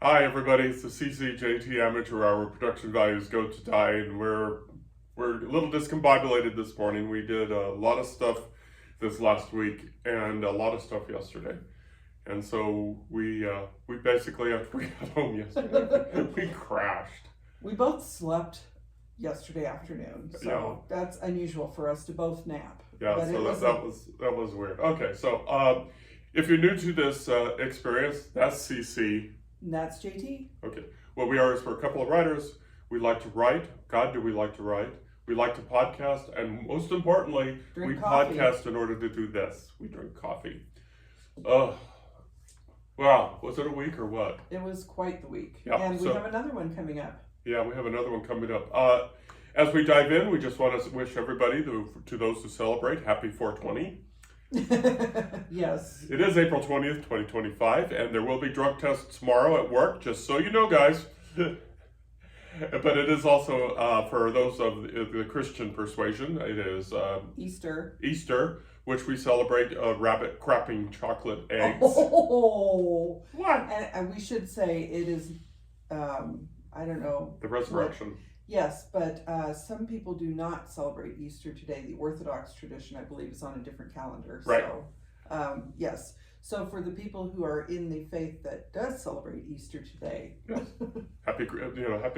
Hi everybody, it's the CCJT Amateur Hour. Production values go to die, and we're a little discombobulated this morning. We did a lot of stuff this last week and a lot of stuff yesterday, and so we basically after we got home yesterday we crashed. We both slept yesterday afternoon, so that's unusual for us to both nap. Yeah, but so that was weird. Okay, so if you're new to this experience, that's CC. And that's JT. Okay. What we are is we're a couple of writers. We like to write. God, do we like to write? We like to podcast, and most importantly, we podcast in order to do this. We drink coffee. Wow. Was it a week or what? It was quite the week. Yeah, and we have another one coming up. Yeah, we have another one coming up. As we dive in, we just want to wish everybody, to those who celebrate, happy 420. Yes. It is April 20th, 2025, and there will be drug tests tomorrow at work, just so you know, guys. But it is also, for those of the Christian persuasion, it is Easter, which we celebrate rabbit crapping chocolate eggs. Oh! What? And we should say it is, I don't know. The resurrection. Yes, but some people do not celebrate Easter today. The Orthodox tradition, I believe, is on a different calendar. Right. So, yes. So for the people who are in the faith that does celebrate Easter today, yes. Happy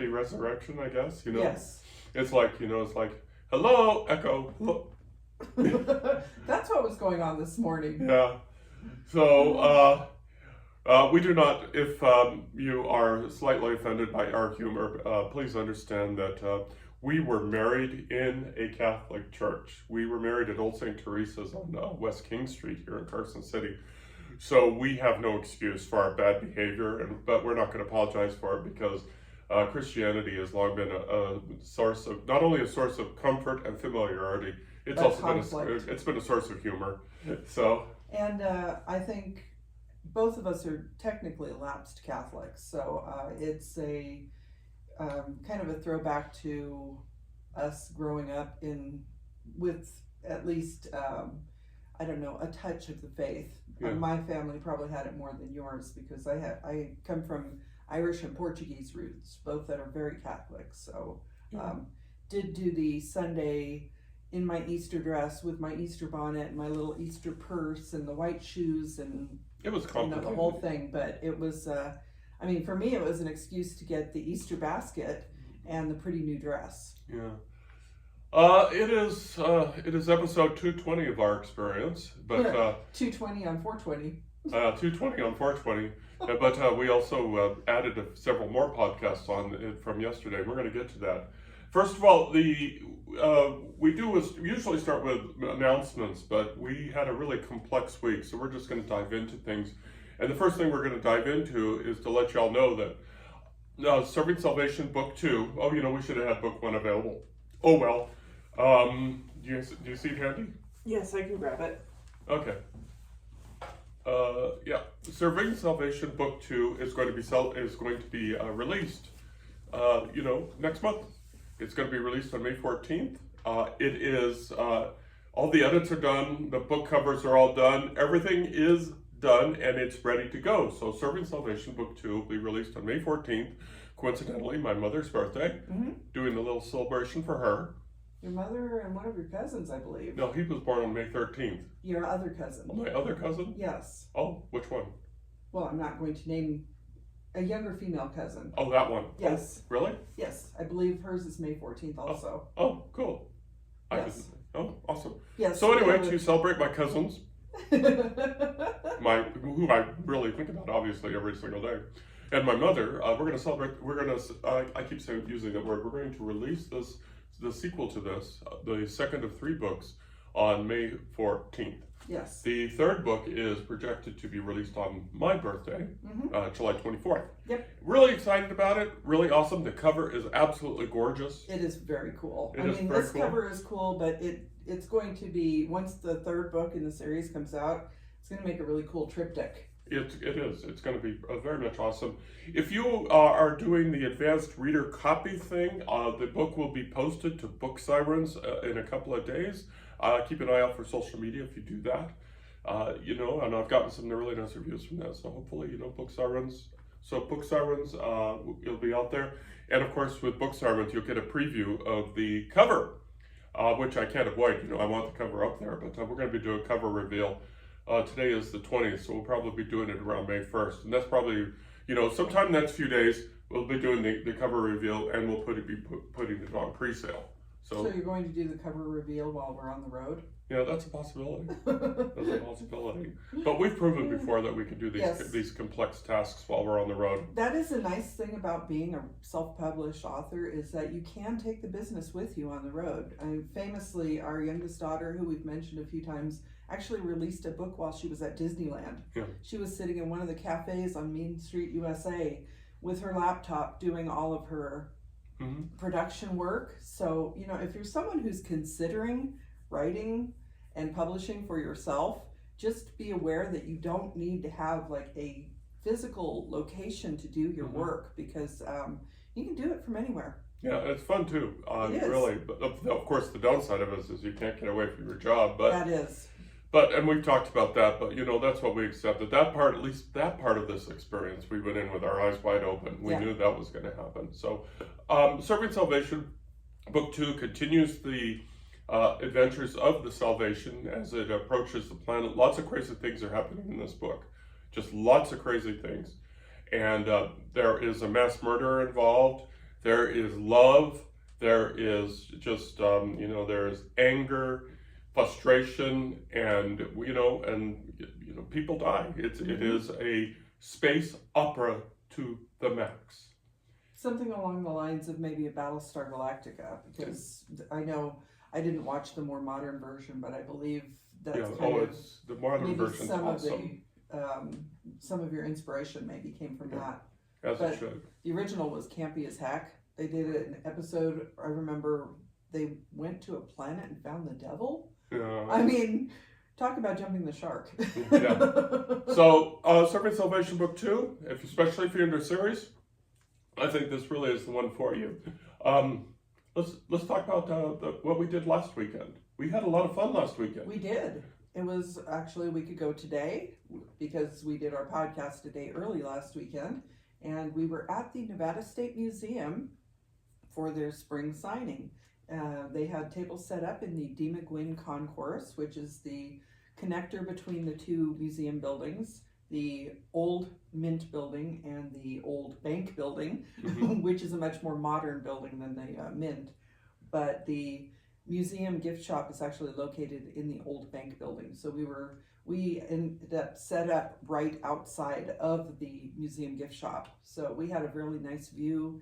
resurrection, I guess. Yes. It's like hello, echo. Hello. That's what was going on this morning. Yeah. So. We do not, if you are slightly offended by our humor, please understand that we were married in a Catholic church. We were married at Old St. Teresa's on West King Street here in Carson City. So we have no excuse for our bad behavior, but we're not going to apologize for it because Christianity has long been a source of, not only a source of comfort and familiarity, it's also been a source of humor. So. And I think both of us are technically lapsed Catholics, so it's a kind of a throwback to us growing up with at least I don't know, a touch of the faith. Yeah. My family probably had it more than yours because I come from Irish and Portuguese roots, both that are very Catholic. So did do the Sunday in my Easter dress with my Easter bonnet and my little Easter purse and the white shoes and it was complicated. The whole thing, but it was, for me, it was an excuse to get the Easter basket and the pretty new dress. Yeah. It is episode 220 of our experience, but 220 on 420. 220 on 420, but we also added several more podcasts on it from yesterday. We're going to get to that. First of all, we usually start with announcements, but we had a really complex week, so we're just going to dive into things. And the first thing we're going to dive into is to let y'all know that Serving Salvation Book 2, we should have had Book 1 available. Oh well. Do you see it handy? Yes, I can grab it. Okay. Yeah. Serving Salvation Book 2 is going to be released, next month. It's going to be released on May 14th. It is, all the edits are done, the book covers are all done, everything is done, and it's ready to go. So Serving Salvation Book 2 will be released on May 14th, coincidentally, my mother's birthday, doing a little celebration for her. Your mother and one of your cousins, I believe. No, he was born on May 13th. Your other cousin. Oh, my other cousin? Yes. Oh, which one? Well, I'm not going to name a younger female cousin. Oh, that one? Yes. Oh, really? Yes. I believe hers is May 14th also. Oh, cool. Yes. Awesome. Yes. So anyway, to celebrate my cousins, who I really think about obviously every single day, and my mother, we're going to celebrate, I keep using that word, we're going to release the sequel to this, the second of 3 books, on May 14th. Yes. The third book is projected to be released on my birthday, July 24th. Yep. Really excited about it. Really awesome. The cover is absolutely gorgeous. It is very cool. This cover is cool, but it's going to be, once the third book in the series comes out, it's going to make a really cool triptych. It is. It's going to be very much awesome. If you are doing the advanced reader copy thing, the book will be posted to Book Sirens in a couple of days. Keep an eye out for social media if you do that. And I've gotten some really nice reviews from that. So hopefully, Book Sirens So Book Sirens, it'll be out there. And of course, with Book Sirens, you'll get a preview of the cover, which I can't avoid. You know, I want the cover up there, but we're going to be doing a cover reveal. Today is the 20th, so we'll probably be doing it around May 1st. And that's probably, you know, sometime next few days, we'll be doing the cover reveal, and we'll be putting it on pre-sale. So you're going to do the cover reveal while we're on the road? Yeah, that's a possibility. That's a possibility. But we've proven before that we can do these complex tasks while we're on the road. That is a nice thing about being a self-published author, is that you can take the business with you on the road. Famously, our youngest daughter, who we've mentioned a few times, actually released a book while she was at Disneyland. Yeah. She was sitting in one of the cafes on Main Street, USA, with her laptop doing all of her production work. So, you know, if you're someone who's considering writing and publishing for yourself, just be aware that you don't need to have like a physical location to do your work, because you can do it from anywhere. Yeah, it's fun too. It is. Really, but of course the downside of it is you can't get away from your job. But that is. And we've talked about that, but you know, that's what we accepted. That part, at least that part of this experience, we went in with our eyes wide open. We knew that was going to happen. So, Serving Salvation, Book 2 continues the adventures of the Salvation as it approaches the planet. Lots of crazy things are happening in this book. Just lots of crazy things. And there is a mass murder involved. There is love. There is just, you know, there is anger, frustration, and people die. It is a space opera to the max. Something along the lines of maybe a Battlestar Galactica, because I know I didn't watch the more modern version, but I believe that's it's the modern version. Some of your inspiration maybe came from that. As it should. The original was campy as heck. They did an episode. I remember they went to a planet and found the devil. Yeah. I mean, talk about jumping the shark. Yeah. So, Serving Salvation Book 2, especially if you're into series, I think this really is the one for you. Let's talk about what we did last weekend. We had a lot of fun last weekend. We did. It was actually a week ago today, because we did our podcast a day early last weekend, and we were at the Nevada State Museum for their spring signing. They had tables set up in the D. McGuinn Concourse, which is the connector between the two museum buildings, the old Mint building and the old Bank building, which is a much more modern building than the Mint. But the museum gift shop is actually located in the old Bank building. So we ended up set up right outside of the museum gift shop. So we had a really nice view.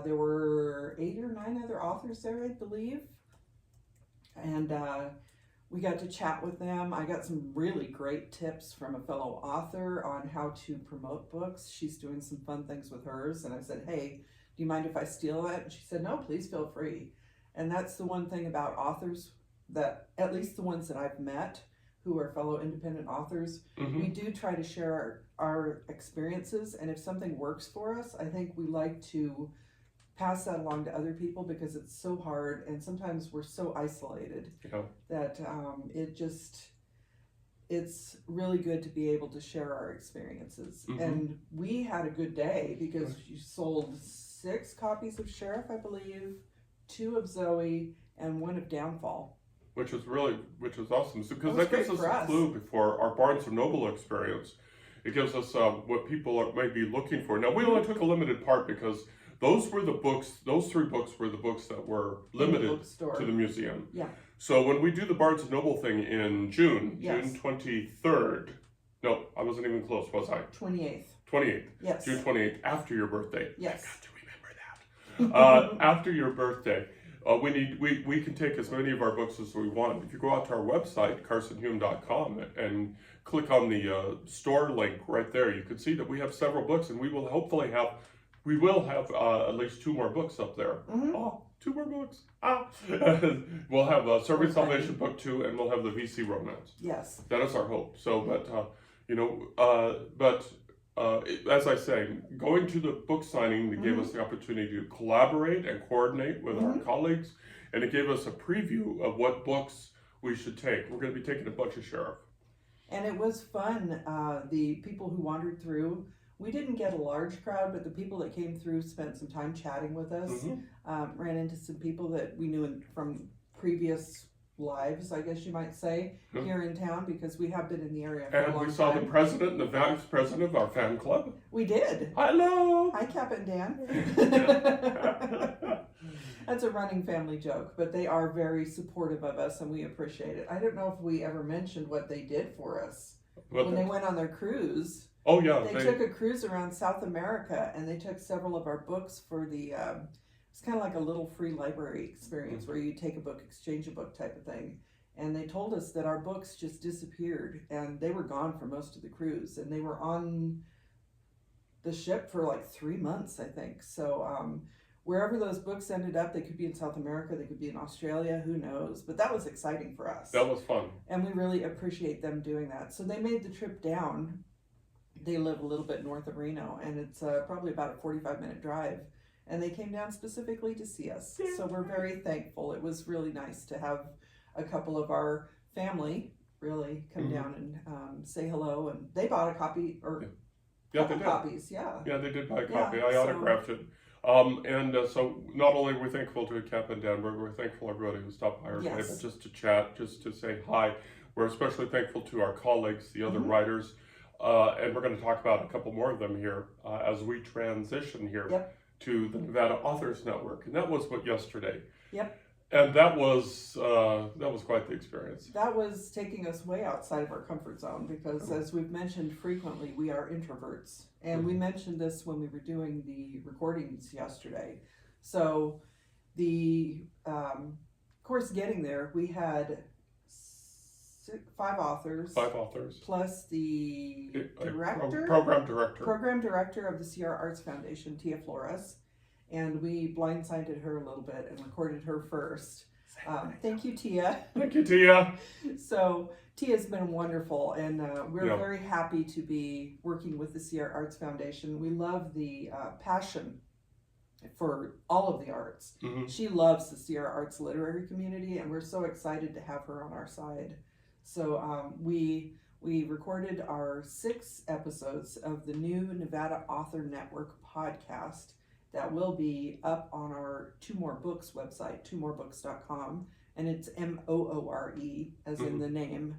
There were 8 or 9 other authors there, I believe. And we got to chat with them. I got some really great tips from a fellow author on how to promote books. She's doing some fun things with hers. And I said, hey, do you mind if I steal it? And she said, no, please feel free. And that's the one thing about authors, that at least the ones that I've met who are fellow independent authors, we do try to share our experiences. And if something works for us, I think we like to pass that along to other people, because it's so hard, and sometimes we're so isolated that it's really good to be able to share our experiences. And we had a good day, because you sold 6 copies of Sheriff, I believe, 2 of Zoe, and 1 of Downfall. Which was awesome. Because that gives us a clue before our Barnes & Noble experience. It gives us what people may be looking for. Now, we only took a limited part, because those 3 books were the books that were limited to the museum. Yeah. So when we do the Barnes & Noble thing in June 23rd, no, I wasn't even close, was I? 28th. 28th. Yes. June 28th, after your birthday. Yes. I got to remember that. After your birthday, we can take as many of our books as we want. If you go out to our website, carsonhume.com, and click on the store link right there, you can see that we have several books, and we will have at least 2 more books up there. Oh, 2 more books. We'll have Serving Salvation Book 2, and we'll have the VC Romance. Yes. That is our hope. So, as I say, going to the book signing, they gave us the opportunity to collaborate and coordinate with our colleagues, and it gave us a preview of what books we should take. We're going to be taking a bunch of Sheriff. And it was fun. The people who wandered through We didn't get a large crowd, but the people that came through spent some time chatting with us. Mm-hmm. Ran into some people that we knew from previous lives, I guess you might say, here in town, because we have been in the area for a long time. And we saw the president and the vice president of our fan club. We did. Hello. Hi, Cap and Dan. That's a running family joke, but they are very supportive of us and we appreciate it. I don't know if we ever mentioned what they did for us. When they went on their cruise. Oh yeah. They took a cruise around South America and they took several of our books for the, it's kind of like a little free library experience where you take a book, exchange a book type of thing. And they told us that our books just disappeared and they were gone for most of the cruise and they were on the ship for like 3 months, I think. So, wherever those books ended up, they could be in South America, they could be in Australia, who knows? But that was exciting for us. That was fun. And we really appreciate them doing that. So they made the trip down. They live a little bit north of Reno, and it's probably about a 45-minute drive. And they came down specifically to see us. So we're very thankful. It was really nice to have a couple of our family really come down and say hello. And they bought a copy, or couple copies, Yeah, they did buy a copy. Yeah, I autographed it. So not only are we thankful to Cap and Dan, we're thankful to everybody who stopped by our table just to chat, just to say hi. We're especially thankful to our colleagues, the other writers, and we're going to talk about a couple more of them here as we transition here to the Nevada Authors Network. And that was yesterday. Yep. And that was quite the experience. That was taking us way outside of our comfort zone because, as we've mentioned frequently, we are introverts. And we mentioned this when we were doing the recordings yesterday. So, of course, getting there, we had 5 authors. 5 authors. Plus the program director of the Sierra Arts Foundation, Tia Flores. And we blindsided her a little bit and recorded her first. Thank you, Tia. Thank you, Tia. So Tia's been wonderful, and we're very happy to be working with the Sierra Arts Foundation. We love the passion for all of the arts. She loves the Sierra Arts literary community, and we're so excited to have her on our side. So we recorded our 6 episodes of the new Nevada Author Network podcast. That will be up on our Two More Books website, twomoorebooks.com, and it's Moore, as in the name.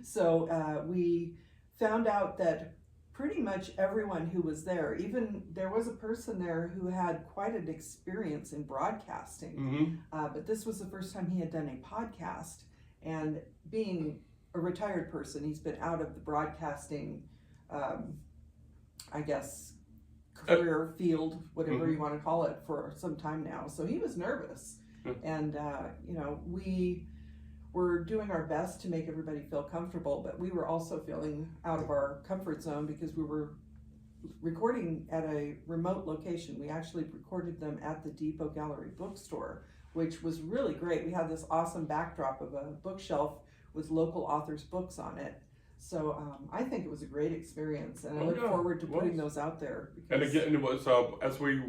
So we found out that pretty much everyone who was there, even there was a person there who had quite an experience in broadcasting, but this was the first time he had done a podcast, and being a retired person, he's been out of the broadcasting, I guess, career field, whatever you want to call it, for some time now. So he was nervous. And, we were doing our best to make everybody feel comfortable, but we were also feeling out of our comfort zone because we were recording at a remote location. We actually recorded them at the Depot Gallery bookstore, which was really great. We had this awesome backdrop of a bookshelf with local authors' books on it. So I think it was a great experience, and I look forward to putting those out there. And again, it was as we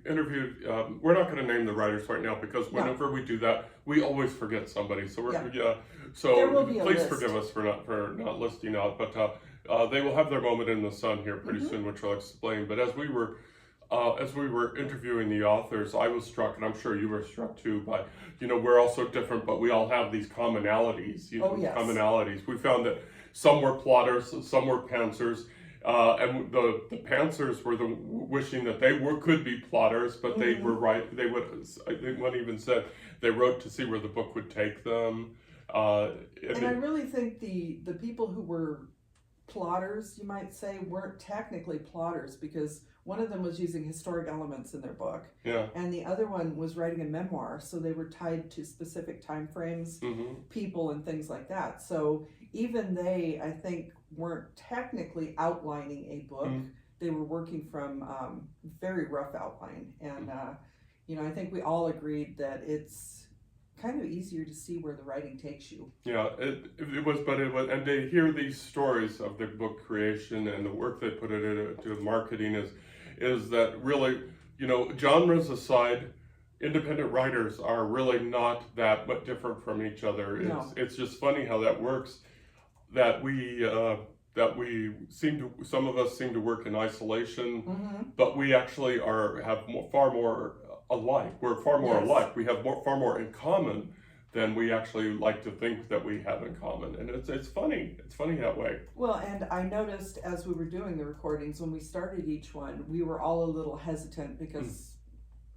interviewed. We're not going to name the writers right now because whenever we do that, we always forget somebody. So so please forgive us for not listing out. But they will have their moment in the sun here pretty soon, which I'll explain. But as we were interviewing the authors, I was struck, and I'm sure you were struck too, by we're all so different, but we all have these commonalities. Commonalities. We found that some were plotters, some were pantsers, and the pantsers were wishing that they could be plotters, but they were right. One even said they wrote to see where the book would take them. And I really think the people who were plotters, you might say, weren't technically plotters, because one of them was using historic elements in their book, and the other one was writing a memoir, so they were tied to specific time frames, people, and things like that. So even they, I think, weren't technically outlining a book. They were working from very rough outline, and I think we all agreed that it's kind of easier to see where the writing takes you. Yeah, it was, and to hear these stories of the book creation and the work they put into marketing is that really, genres aside, independent writers are really not that much different from each other. It's just funny how that works. That we that some of us seem to work in isolation, Mm-hmm. but we actually far more alike. We're far more Yes. alike. We have far more in common than we actually like to think that we have in common. And it's funny. It's funny that way. Well, and I noticed as we were doing the recordings, when we started each one, we were all a little hesitant because,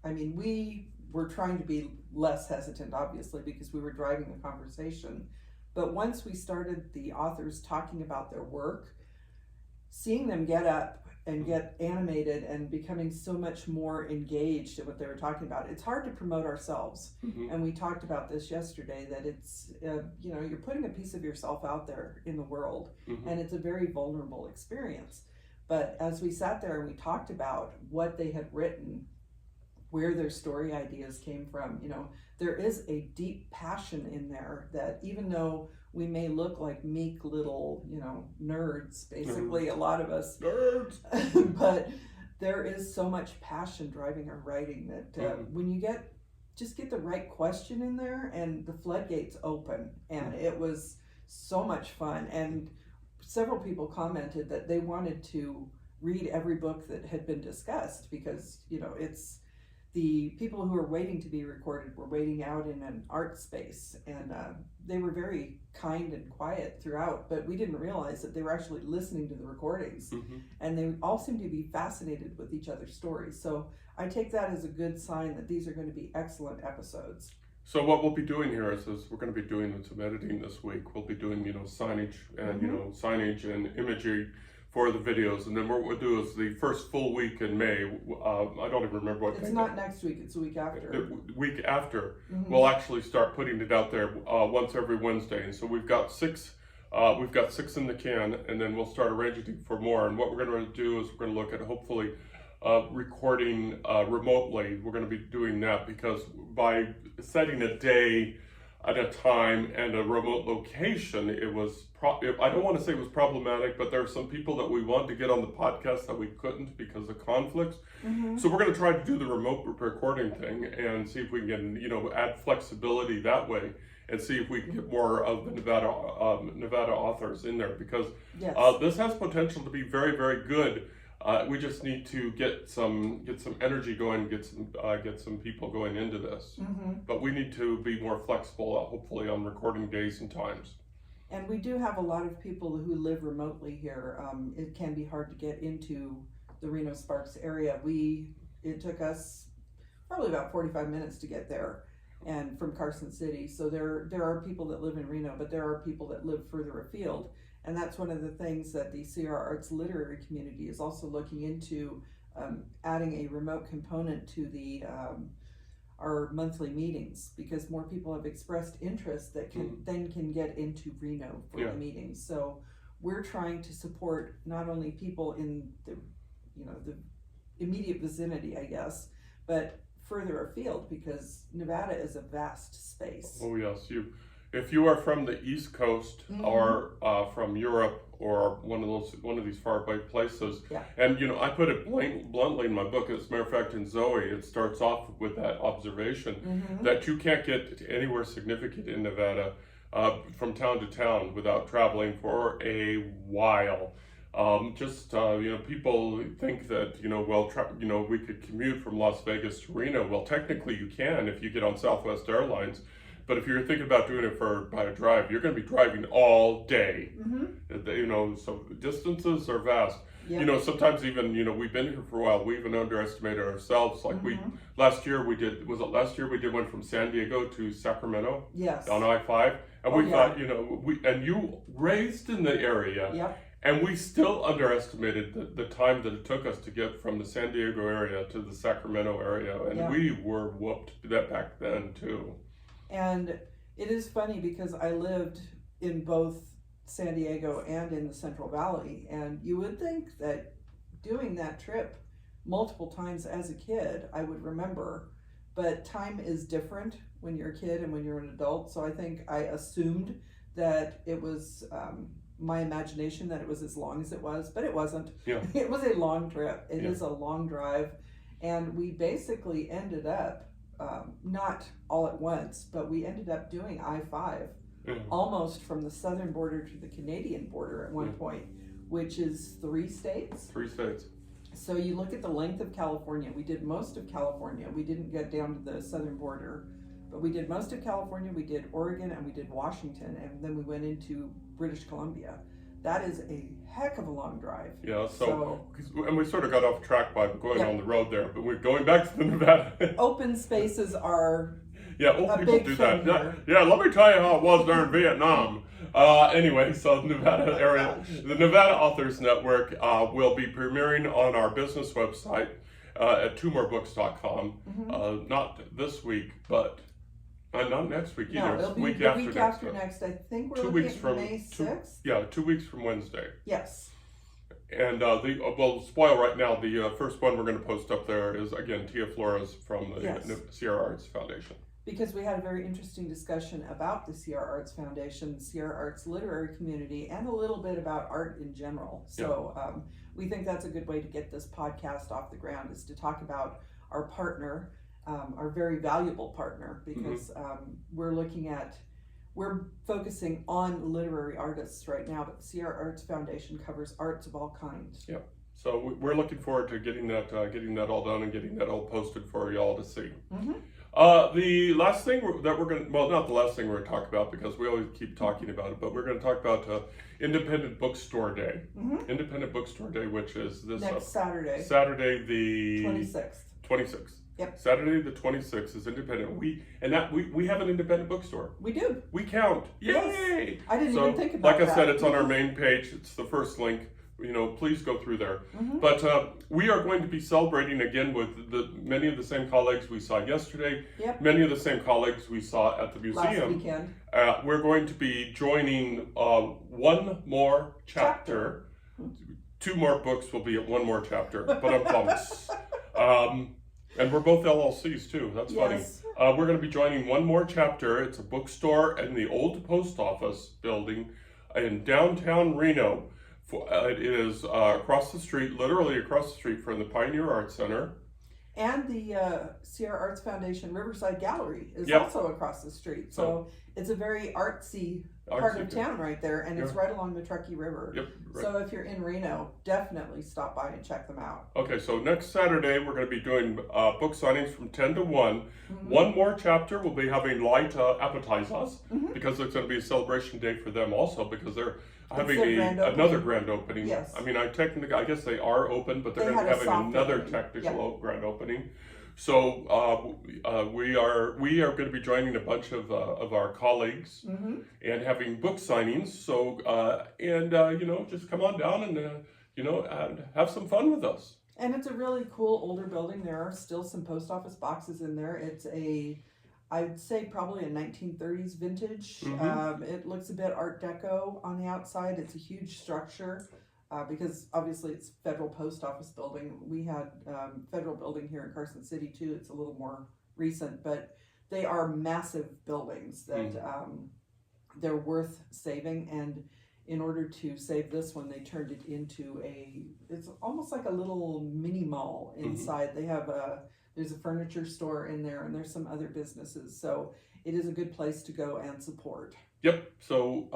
I mean, we were trying to be less hesitant, obviously, because we were driving the conversation. But once we started the authors talking about their work, seeing them get up and get animated and becoming so much more engaged in what they were talking about, it's hard to promote ourselves. Mm-hmm. And we talked about this yesterday, that it's, you're putting a piece of yourself out there in the world, Mm-hmm. and it's a very vulnerable experience. But as we sat there and we talked about what they had written, where their story ideas came from, there is a deep passion in there that, even though we may look like meek little, nerds, basically, a lot of us, Nerds. but there is so much passion driving our writing that when you just get the right question in there, and the floodgates open, and it was so much fun. And several people commented that they wanted to read every book that had been discussed, because it's the people who are waiting to be recorded were waiting out in an art space, and they were very kind and quiet throughout, but we didn't realize that they were actually listening to the recordings. Mm-hmm. And they all seemed to be fascinated with each other's stories. So I take that as a good sign that these are going to be excellent episodes. So what we'll be doing here is we're going to be doing some editing this week. We'll be doing signage and signage and imagery for the videos, and then what we'll do is the first full week in May. I don't even remember what. It's not next week; it's the week after. The week after, Mm-hmm. we'll actually start putting it out there once every Wednesday, and so we've got six. We've got 6 in the can, and then we'll start arranging for more. And what we're going to do is we're going to look at hopefully recording remotely. We're going to be doing that, because by setting a day at a time and a remote location, it was I don't want to say it was problematic, but there are some people that we wanted to get on the podcast that we couldn't because of conflicts. Mm-hmm. So we're going to try to do the remote recording thing and see if we can add flexibility that way, and see if we can get more of the Nevada authors in there, because Yes. this has potential to be very, very good. We just need to get some energy going, get some people going into this. Mm-hmm. But we need to be more flexible, hopefully, on recording days and times. And we do have a lot of people who live remotely here. It can be hard to get into the Reno-Sparks area. It took us probably about 45 minutes to get there, and from Carson City. So there are people that live in Reno, but there are people that live further afield. And that's one of the things that the CR Arts literary community is also looking into, adding a remote component to our monthly meetings, because more people have expressed interest that can get into Reno for the meetings. So we're trying to support not only people in the immediate vicinity, I guess, but further afield, because Nevada is a vast space. Oh yes, if you are from the East Coast or from Europe or one of these far away places, and I put it bluntly in my book. As a matter of fact, in Zoe, it starts off with that observation that you can't get anywhere significant in Nevada from town to town without traveling for a while. People think that we could commute from Las Vegas to Reno. Well, technically you can if you get on Southwest Airlines. But if you're thinking about doing it by a drive, you're going to be driving all day. So distances are vast. Yep. Sometimes even, we've been here for a while. We even underestimated ourselves. Like last year we did one from San Diego to Sacramento. Yes. On I-5. And we thought, and you raised in the area. Yep. And we still underestimated the time that it took us to get from the San Diego area to the Sacramento area. And we were whooped that back then too. And it is funny, because I lived in both San Diego and in the Central Valley, and you would think that doing that trip multiple times as a kid I would remember, but time is different when you're a kid and when you're an adult. So I think I assumed that it was my imagination that it was as long as it was, but it wasn't. It was a long trip. It is a long drive, and we basically ended up not all at once, but we ended up doing I-5 almost from the southern border to the Canadian border at one point. which is 3 states. 3 states. So you look at the length of California. We did most of California. We didn't get down to the southern border, but we did most of California. We did Oregon and we did Washington, and then we went into British Columbia. That is a heck of a long drive. Yeah, and we sort of got off track by going on the road there, but we're going back to the Nevada. Open spaces are old people do that. Here. Let me tell you how it was during Vietnam. Anyway, so Nevada area, the Nevada Authors Network will be premiering on our business website at twomoorebooks.com. Not this week, but not next week either. No, it'll be week the after week next. after next. I think we're 2 looking weeks at from May 6th. 2 weeks from Wednesday. Yes. And well, spoil right now, the first one we're going to post up there is, again, Tia Flores from the Sierra Arts Foundation. Because we had a very interesting discussion about the Sierra Arts Foundation, the Sierra Arts literary community, and a little bit about art in general. So we think that's a good way to get this podcast off the ground, is to talk about our partner, our very valuable partner, because we're focusing on literary artists right now, but the Sierra Arts Foundation covers arts of all kinds. Yep. So we're looking forward to getting that all done and getting that all posted for y'all to see. The last thing that we're going to, well, not the last thing we're going to talk about, because we always keep talking about it, but we're going to talk about Independent Bookstore Day. Independent Bookstore Day, which is this next Saturday. Saturday the 26th. Yep. Saturday the 26th is independent. We have an independent bookstore. We do. We count. Yay! Yes. I didn't even think about that. Like I said, it's on our main page. It's the first link. Please go through there. But we are going to be celebrating again with many of the same colleagues we saw yesterday. Yep. Many of the same colleagues we saw at the museum. Last weekend. We're going to be joining one more chapter. 2 more books will be at one more chapter, but I'm pumped. And we're both LLCs too. That's funny. We're going to be joining one more chapter. It's a bookstore in the old post office building in downtown Reno. It is across the street, literally across the street from the Pioneer Arts Center. And the Sierra Arts Foundation Riverside Gallery is also across the street. So it's a very artsy part of town right there, and it's right along the Truckee River. Yep. Right. So if you're in Reno, definitely stop by and check them out. Okay, so next Saturday we're going to be doing book signings from 10 to 1. One more chapter will be having light appetizers, because it's going to be a celebration day for them also, because they're having another grand opening. Yes. I mean, I guess they are open, but they're going to be having another technical grand opening. So we are going to be joining a bunch of our colleagues and having book signings. So just come on down and have some fun with us. And it's a really cool older building. There are still some post office boxes in there. It's I'd say probably a 1930s vintage. It looks a bit Art Deco on the outside. It's a huge structure. Because obviously it's federal post office building. We had federal building here in Carson City too. It's a little more recent, but they are massive buildings that they're worth saving. And in order to save this one, they turned it into it's almost like a little mini mall inside. They have there's a furniture store in there, and there's some other businesses. So it is a good place to go and support. Yep. So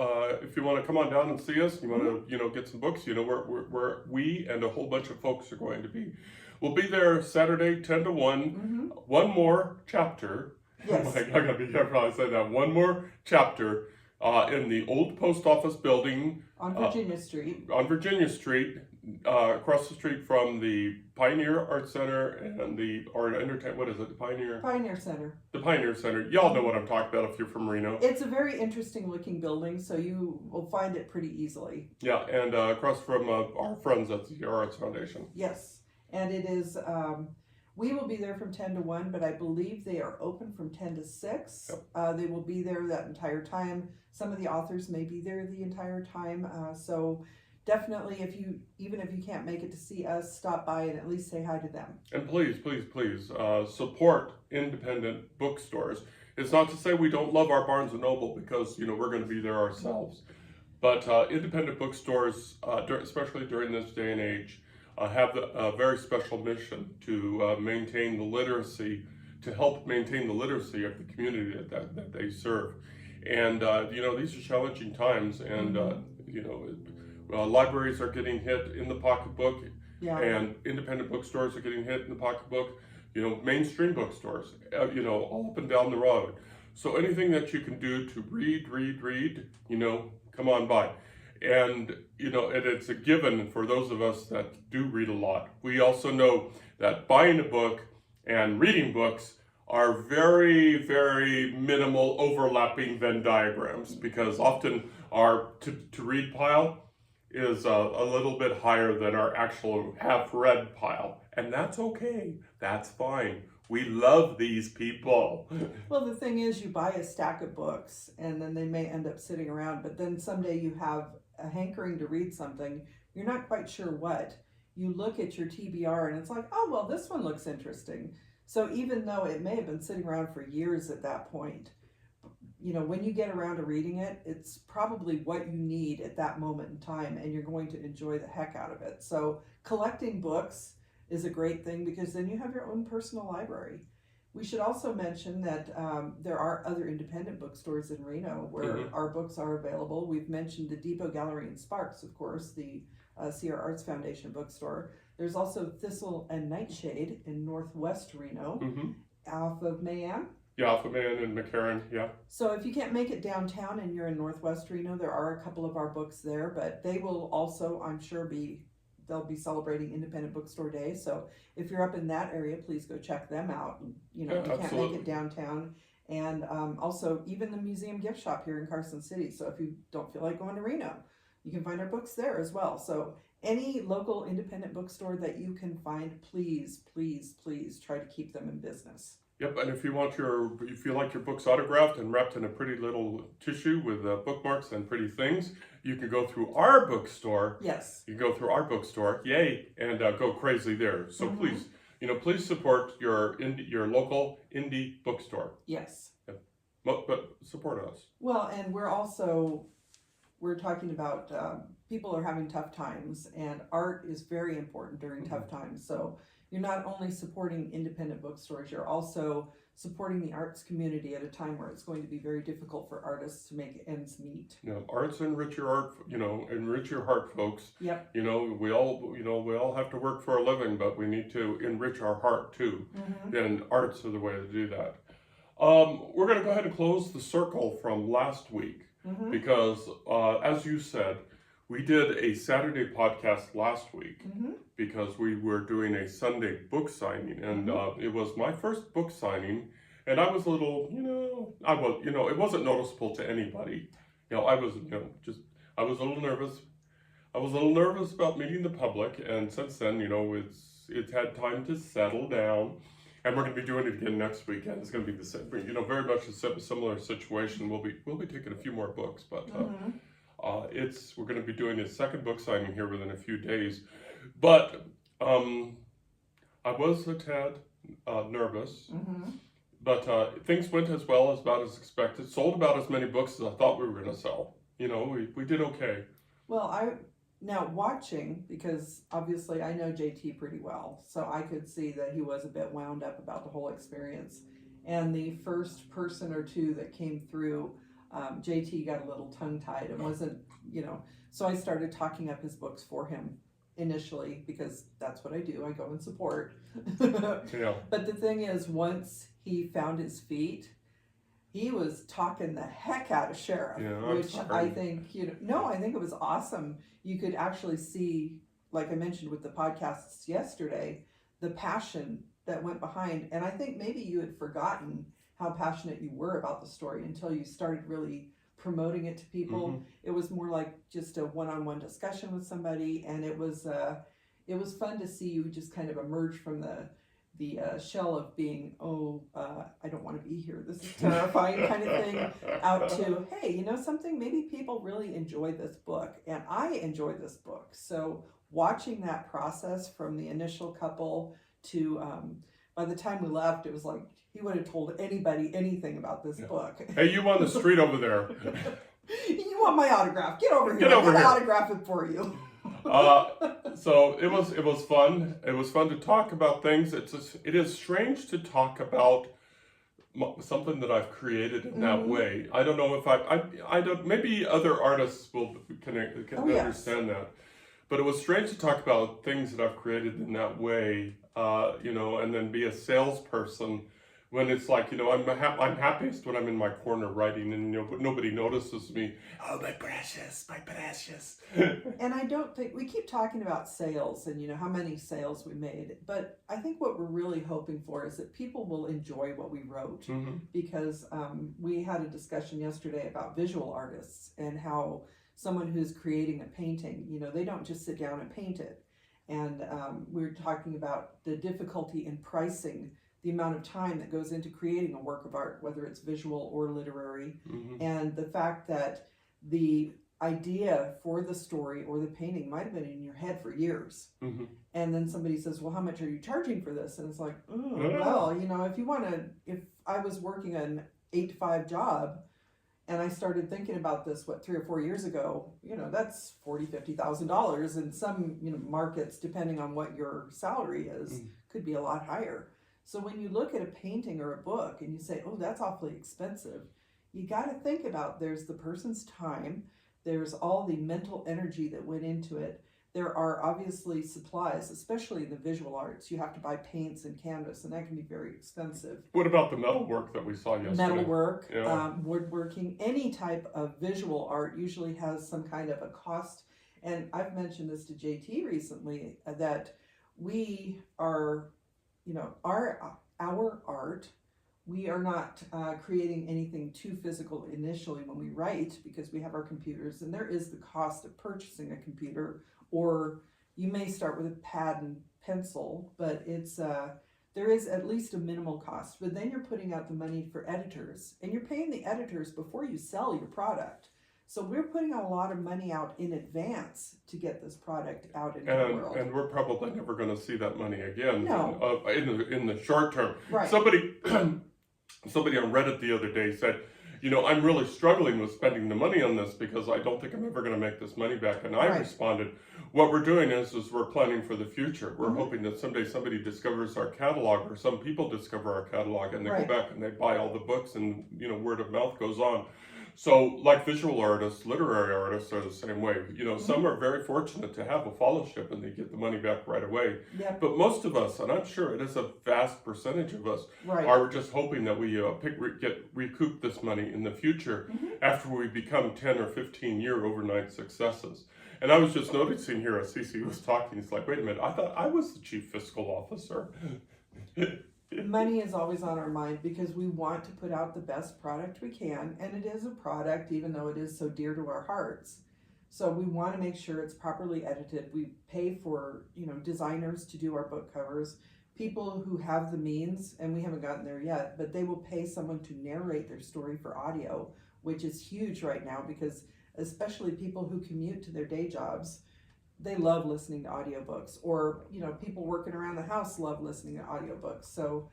if you want to come on down and see us, you want to get some books. We and a whole bunch of folks are going to be. We'll be there Saturday 10 to 1. One more chapter. Yes. I gotta be careful how I say that. One more chapter in the old post office building on Virginia Street. Across the street from the Pioneer Art Center and the Pioneer Center. The Pioneer Center. Y'all know what I'm talking about if you're from Reno. It's a very interesting looking building, so you will find it pretty easily. Yeah, and across from our friends at the Sierra Arts Foundation. Yes, and it is. We will be there from 10 to 1, but I believe they are open from 10 to 6. Yep. They will be there that entire time. Some of the authors may be there the entire time. So definitely, even if you can't make it to see us, stop by and at least say hi to them. And please support independent bookstores. It's not to say we don't love our Barnes & Noble, because we're going to be there ourselves. But independent bookstores, especially during this day and age, have a very special mission to maintain the literacy, to help maintain the literacy of the community that they serve. And these are challenging times, and libraries are getting hit in the pocketbook, Yeah. and independent bookstores are getting hit in the pocketbook. Mainstream bookstores, all up and down the road. So anything that you can do to read, come on by. And, it's a given for those of us that do read a lot. We also know that buying a book and reading books are very, very minimal overlapping Venn diagrams, because often our to read pile is a little bit higher than our actual have read pile. And that's okay. That's fine. We love these people. Well, the thing is, you buy a stack of books and then they may end up sitting around, but then someday you have a hankering to read something, you're not quite sure what. You look at your TBR and it's like, oh, well, this one looks interesting. So even though it may have been sitting around for years at that point, when you get around to reading it, it's probably what you need at that moment in time, and you're going to enjoy the heck out of it. So collecting books is a great thing, because then you have your own personal library. We should also mention that there are other independent bookstores in Reno where our books are available. We've mentioned the Depot Gallery in Sparks, of course, the Sierra Arts Foundation bookstore. There's also Thistle and Nightshade in Northwest Reno, off of Mayan. Yeah, off of Mayan and McCarran, yeah. So if you can't make it downtown and you're in Northwest Reno, there are a couple of our books there, but they will also, I'm sure, they'll be celebrating Independent Bookstore Day. So if you're up in that area, please go check them out. If you can't make it downtown. And also even the museum gift shop here in Carson City. So if you don't feel like going to Reno, you can find our books there as well. So any local independent bookstore that you can find, please, please, please try to keep them in business. Yep, and if you like your book's autographed and wrapped in a pretty little tissue with bookmarks and pretty things, you can go through our bookstore. Yes. You can go through our bookstore, yay, and go crazy there. So please support your local indie bookstore. Yes. Yep. But support us. Well, and we're talking about people are having tough times, and art is very important during tough times. So you're not only supporting independent bookstores, you're also supporting the arts community at a time where it's going to be very difficult for artists to make ends meet. Arts enrich your art, enrich your heart, folks. Yep. We all have to work for a living, but we need to enrich our heart too. And arts are the way to do that. We're going to go ahead and close the circle from last week, because as you said, we did a Saturday podcast last week because we were doing a Sunday book signing, and it was my first book signing, and I was a little, it wasn't noticeable to anybody. I was a little nervous. I was a little nervous about meeting the public, and since then, it's had time to settle down, and we're going to be doing it again next weekend. It's going to be the same, very much a similar situation. We'll be taking a few more books, but. We're going to be doing a second book signing here within a few days, but I was a tad nervous, but things went about as expected. Sold about as many books as I thought we were going to sell. We did okay. Well, now watching, because obviously I know JT pretty well, so I could see that he was a bit wound up about the whole experience. And the first person or two that came through, JT got a little tongue-tied and wasn't, so I started talking up his books for him initially, because that's what I do. I go and support. Yeah. But the thing is, once he found his feet, he was talking the heck out of Sheriff, which I think, I think it was awesome. You could actually see, like I mentioned with the podcasts yesterday, the passion that went behind. And I think maybe you had forgotten how passionate you were about the story until you started really promoting it to people. It was more like just a one-on-one discussion with somebody, and it was fun to see you just kind of emerge from the shell of being, I don't want to be here, this is terrifying kind of thing, out to, hey, something, maybe people really enjoy this book, and I enjoy this book. So watching that process from the initial couple to by the time we left, it was like he would have told anybody anything about this book. Hey, you on the street over there. You want my autograph? Get over here. Get over here. I'll autograph it for you. So it was fun. It was fun to talk about things. It is strange to talk about something that I've created in that Mhm. way. I don't know if I don't, maybe other artists can Oh, yes. understand that. But it was strange to talk about things that I've created in that way, and then be a salesperson when it's like, I'm happiest when I'm in my corner writing and, but nobody notices me. Oh, my precious, my precious. And I don't think we keep talking about sales and how many sales we made, but I think what we're really hoping for is that people will enjoy what we wrote, because we had a discussion yesterday about visual artists and how someone who's creating a painting, they don't just sit down and paint it. And we were talking about the difficulty in pricing the amount of time that goes into creating a work of art, whether it's visual or literary, and the fact that the idea for the story or the painting might have been in your head for years. And then somebody says, well, how much are you charging for this? And it's like, well, if I was working an 8 to 5 job and I started thinking about this, 3 or 4 years ago, that's $40,000-$50,000, and some, markets, depending on what your salary is, could be a lot higher. So when you look at a painting or a book and you say, oh, that's awfully expensive, you got to think about there's the person's time, there's all the mental energy that went into it. There are obviously supplies, especially in the visual arts. You have to buy paints and canvas, and that can be very expensive. What about the metalwork that we saw yesterday? Metalwork, woodworking, any type of visual art usually has some kind of a cost. And I've mentioned this to JT recently, that we are, our art, we are not creating anything too physical initially when we write, because we have our computers, and there is the cost of purchasing a computer, or you may start with a pad and pencil, but it's there is at least a minimal cost. But then you're putting out the money for editors, and you're paying the editors before you sell your product. So we're putting a lot of money out in advance to get this product out into the world. And we're probably never going to see that money again. No. In the short term. Right. Somebody on Reddit the other day said, I'm really struggling with spending the money on this because I don't think I'm ever going to make this money back. And I responded, what we're doing is we're planning for the future. We're hoping that someday somebody discovers our catalog, or some people discover our catalog, and they go back and they buy all the books, and word of mouth goes on. So, like visual artists, literary artists are the same way. Some are very fortunate to have a fellowship and they get the money back right away. Yep. But most of us, and I'm sure it is a vast percentage of us, are just hoping that we recoup this money in the future after we become 10 or 15 year overnight successes. And I was just noticing here as Cece was talking, it's like, wait a minute, I thought I was the chief fiscal officer. Money is always on our mind because we want to put out the best product we can, and it is a product, even though it is so dear to our hearts. So we want to make sure it's properly edited. We pay for, designers to do our book covers, people who have the means, and we haven't gotten there yet, but they will pay someone to narrate their story for audio, which is huge right now, because especially people who commute to their day jobs, they love listening to audiobooks, or people working around the house love listening to audiobooks. So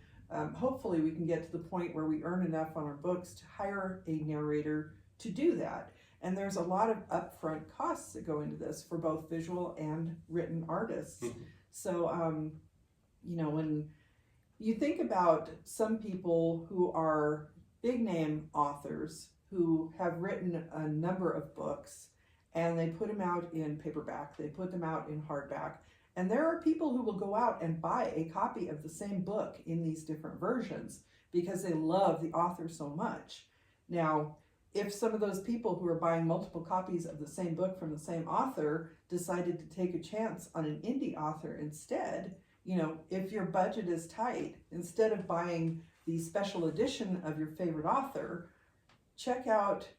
hopefully we can get to the point where we earn enough on our books to hire a narrator to do that. And there's a lot of upfront costs that go into this for both visual and written artists. So when you think about some people who are big name authors who have written a number of books, and they put them out in paperback, they put them out in hardback. And there are people who will go out and buy a copy of the same book in these different versions because they love the author so much. Now, if some of those people who are buying multiple copies of the same book from the same author decided to take a chance on an indie author instead, if your budget is tight, instead of buying the special edition of your favorite author, check out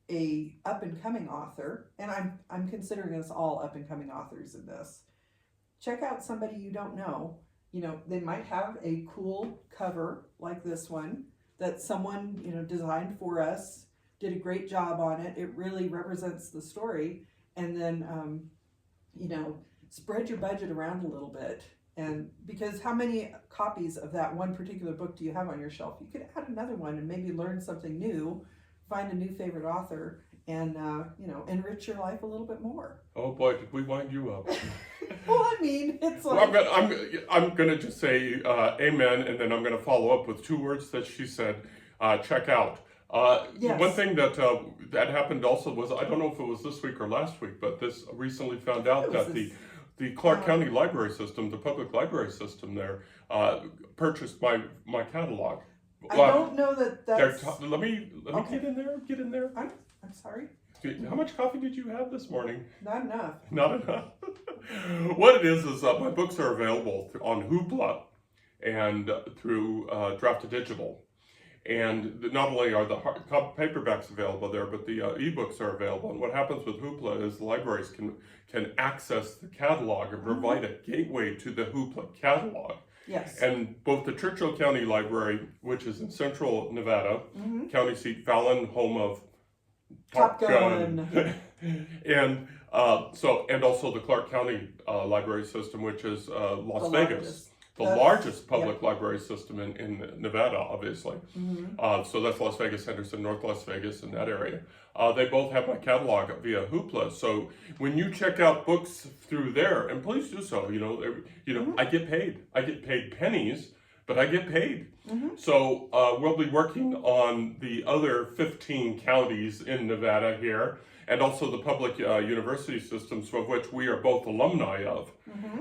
a up-and-coming author, and I'm considering us all up-and-coming authors in this. Check out somebody you don't know. They might have a cool cover like this one that someone designed for us, did a great job on it. It really represents the story, and then spread your budget around a little bit. And because how many copies of that one particular book do you have on your shelf? You could add another one and maybe learn something new, find a new favorite author, and enrich your life a little bit more. Oh boy, did we wind you up. Well, I mean, it's Well, like, I'm gonna just say amen, and then I'm gonna follow up with 2 words that she said. Check out. One yes. thing that happened also was, I don't know if it was this week or last week, but this recently found out It was that this, the Clark County Library System, the public library system there, purchased my catalog. I don't know that that's, Let me okay. get in there. I'm sorry, How much coffee did you have this morning? not enough. Not enough. What it is my books are available on Hoopla and through Draft to Digital. And not only are the paperbacks available there, but the ebooks are available. And what happens with Hoopla is the libraries can access the catalog and provide a gateway to the Hoopla catalog. Yes. And both the Churchill County Library, which is in central Nevada, county seat Fallon, home of Top Gun. and and also the Clark County Library System, which is Las Vegas. The largest public library system in Nevada, obviously. So that's Las Vegas, Henderson, North Las Vegas, in that area. They both have my catalog via Hoopla. So when you check out books through there, and please do so, I get paid. I get paid pennies, but I get paid. So we'll be working on the other 15 counties in Nevada here, and also the public university systems, of which we are both alumni of.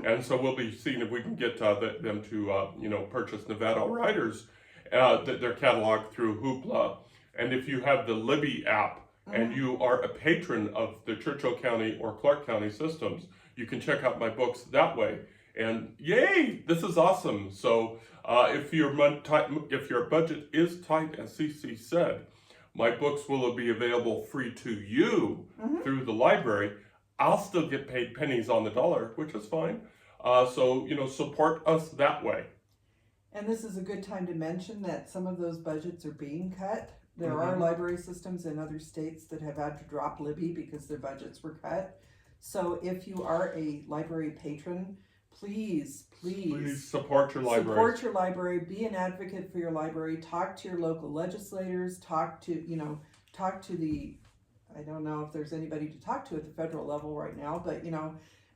And so we'll be seeing if we can get them to, purchase Nevada Writers, their catalog through Hoopla. And if you have the Libby app and you are a patron of the Churchill County or Clark County systems, you can check out my books that way. And yay, this is awesome. So if your budget is tight, as Cece said, my books will be available free to you through the library. I'll still get paid pennies on the dollar, which is fine. So, support us that way. And this is a good time to mention that some of those budgets are being cut. There are library systems in other states that have had to drop Libby because their budgets were cut. So if you are a library patron, please support your library. Support your library. Be an advocate for your library. Talk to your local legislators. Talk to the, I don't know if there's anybody to talk to at the federal level right now, but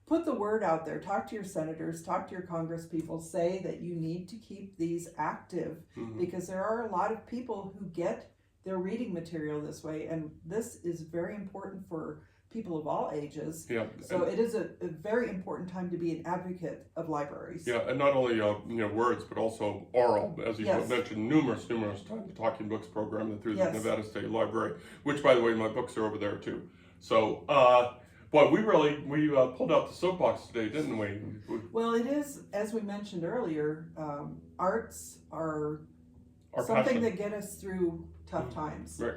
put the word out there. Talk to your senators. Talk to your congresspeople. Say that you need to keep these active because there are a lot of people who get their reading material this way, and this is very important for people of all ages. Yeah. So it is a very important time to be an advocate of libraries. Yeah, and not only words, but also oral, as you mentioned numerous times. The Talking Books program through the Nevada State Library, which, by the way, my books are over there too. So, boy, we pulled out the soapbox today, didn't we? Well, it is, as we mentioned earlier, arts are something passion that get us through tough times. Right.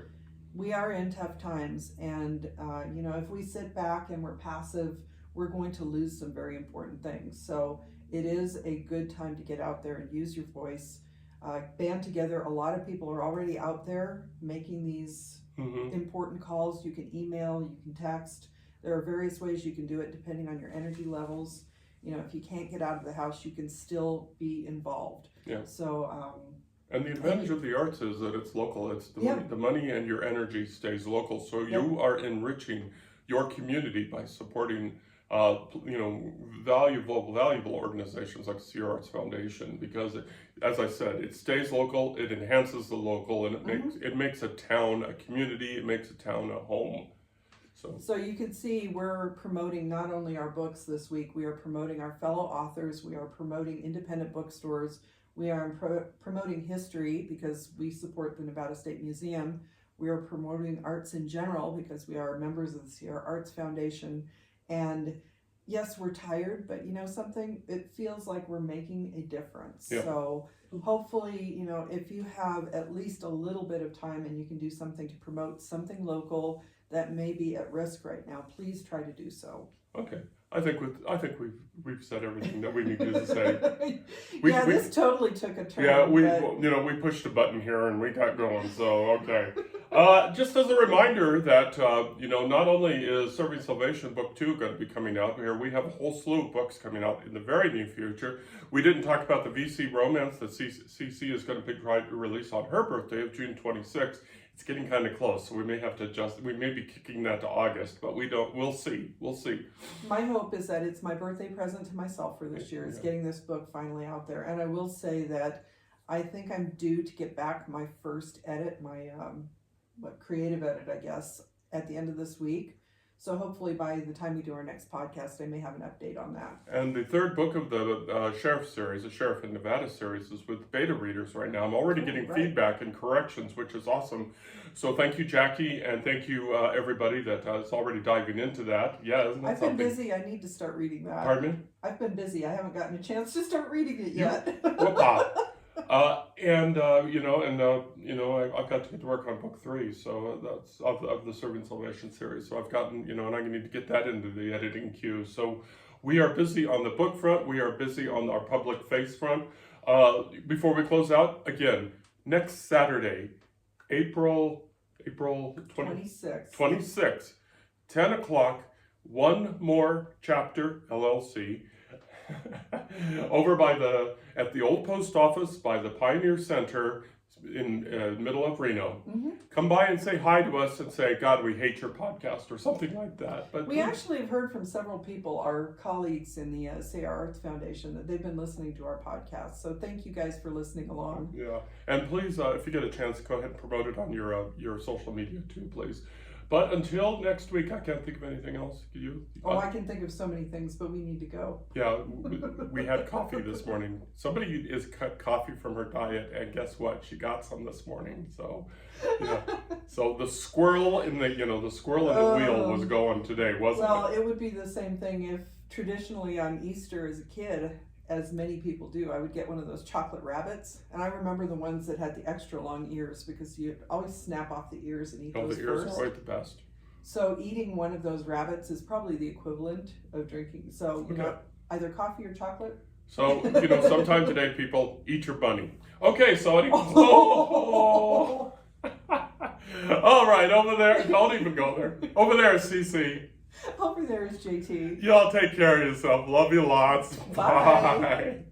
We are in tough times, and if we sit back and we're passive, we're going to lose some very important things. So it is a good time to get out there and use your voice. Band together. A lot of people are already out there making these important calls. You can email, you can text. There are various ways you can do it depending on your energy levels. If you can't get out of the house, you can still be involved. Yeah. So. And the advantage of the arts is that it's local. It's the money and your energy stays local. So you are enriching your community by supporting, valuable organizations like the Sierra Arts Foundation, because as I said, it stays local, it enhances the local, and it makes a town a community. It makes a town a home. So you can see we're promoting not only our books this week, we are promoting our fellow authors, we are promoting independent bookstores. We are promoting history because we support the Nevada State Museum. We are promoting arts in general because we are members of the Sierra Arts Foundation. And yes, we're tired, but something, it feels like we're making a difference. Yeah. So hopefully, if you have at least a little bit of time and you can do something to promote something local that may be at risk right now, please try to do so. Okay. I think we've said everything that we need to say. This totally took a turn. Yeah, we pushed a button here and we got going. So okay, Just as a reminder that, not only is Serving Salvation Book 2 going to be coming out here, we have a whole slew of books coming out in the very near future. We didn't talk about the VC romance that CC is going to try to release on her birthday of June 26th. It's getting kind of close, so we may have to adjust. We may be kicking that to August, but we'll see. We'll see. My hope is that it's my birthday present to myself for this year, is getting this book finally out there. And I will say that I think I'm due to get back my first edit, my creative edit, I guess, at the end of this week. So hopefully by the time we do our next podcast, I may have an update on that. And the third book of the Sheriff series, the Sheriff in Nevada series, is with beta readers right now. I'm already getting feedback and corrections, which is awesome. So thank you, Jackie, and thank you, everybody that is already diving into that. Yeah, isn't that I've been busy. I need to start reading that. Pardon me? I've been busy. I haven't gotten a chance to start reading it yet. I've got to get to work on book 3, so that's of the Serving Salvation series. So I've gotten, and I need to get that into the editing queue. So we are busy on the book front. We are busy on our public face front. Before we close out, again, next Saturday, April 26th, 10 o'clock, One More Chapter, LLC. Over at the old post office by the Pioneer Center in middle of Reno. Mm-hmm. Come by and say hi to us and say, God, we hate your podcast or something like that. But we actually have heard from several people, our colleagues in the Say Our Arts Foundation, that they've been listening to our podcast. So thank you guys for listening along. Yeah, and please, if you get a chance, go ahead and promote it on your social media too, please. But until next week, I can't think of anything else. I can think of so many things, but we need to go. Yeah, we had coffee this morning. Somebody is cut coffee from her diet, and guess what? She got some this morning. So, yeah. So the squirrel in the wheel was going today, wasn't it? Well, it would be the same thing if traditionally on Easter as a kid, as many people do, I would get one of those chocolate rabbits. And I remember the ones that had the extra long ears because you always snap off the ears and eat those first. The ears are always the best. So eating one of those rabbits is probably the equivalent of drinking. So, either coffee or chocolate. So, sometime today, people, eat your bunny. Okay, so oh. All right, over there, don't even go there. Over there is CC. Over there is JT. Y'all take care of yourself. Love you lots. Bye. Bye.